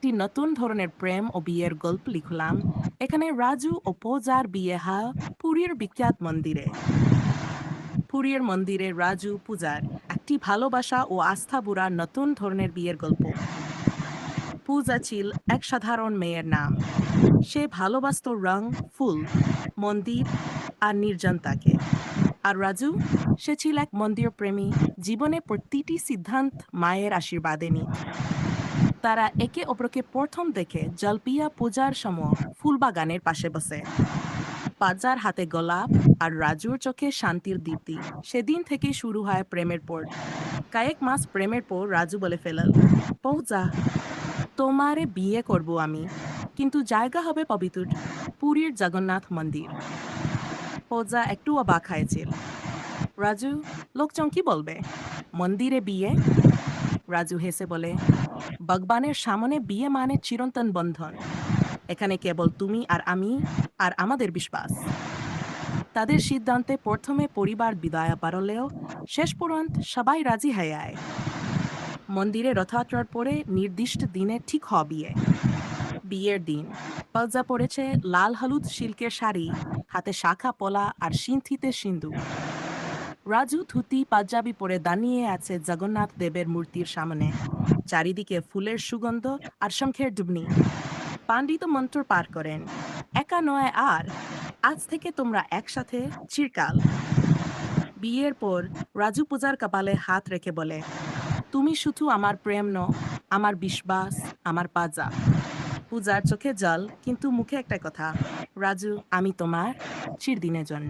একটি নতুন ধরনের প্রেম ও বিয়ের গল্প লিখলাম। এখানে রাজু ও পূজার বিয়ে হয় পুরীর বিখ্যাত মন্দিরে। পুরীর মন্দিরে রাজু পূজার একটি ভালোবাসা ও আস্থা বুড়া নতুন ধরনের বিয়ের গল্প। পূজা ছিল এক সাধারণ মেয়ের নাম। সে ভালোবাসত রং, ফুল, মন্দির আর নির্জনতাকে। আর রাজু, সে ছিল এক মন্দির প্রেমী, জীবনে প্রতিটি সিদ্ধান্ত মায়ের আশীর্বাদে নিত। তারা একে অপরকে প্রথম দেখে জলপিয়া পূজার সময় ফুলবাগানের পাশে বসে। পাজার হাতে গোলাপ আর রাজুর চোখে শান্তির দীপ্তি। সেদিন থেকে শুরু হয় প্রেমের পর। কয়েক মাস প্রেমের পর রাজু বলে ফেলল, পূজা, তোমারে বিয়ে করব আমি, কিন্তু জায়গা হবে পবিত্র পুরীর জগন্নাথ মন্দির। পূজা একটু অবাক হয়েছিল। রাজু, লোকজন কি বলবে? মন্দিরে বিয়ে? রাজু হেসে বলে, ভগবানের সামনে বিয়ে মানে চিরন্তন বন্ধন। এখানে কেবল তুমি আর আমি আর আমাদের বিশ্বাস। তাদের সিদ্ধান্তে প্রথমে পরিবার বিদায় বাড়লেও শেষ পর্যন্ত সবাই রাজি হয়ে যায়। মন্দিরে রথযাত্রার পরে নির্দিষ্ট দিনে ঠিক হয় বিয়ে। বিয়ের দিন পূজা পড়েছে লাল হলুদ সিল্কের শাড়ি, হাতে শাখা পলা আর সিন্থিতে সিন্ধু। রাজু ধুতি পাঞ্জাবি পরে দাঁড়িয়ে আছে জগন্নাথ দেবের মূর্তির সামনে। চারিদিকে ফুলের সুগন্ধ আর শঙ্খের দুবনি। পাণ্ডিত মন্ত্র পাঠ করেন, একা নয় আর, আজ থেকে তোমরা একসাথে চিরকাল। বিয়ের পর রাজু পূজার কপালে হাত রেখে বলে, তুমি শুধু আমার প্রেম নও, আমার বিশ্বাস, আমার পাজা। পূজার চোখে জল, কিন্তু মুখে একটা কথা, রাজু, আমি তোমার চিরদিনের জন্য।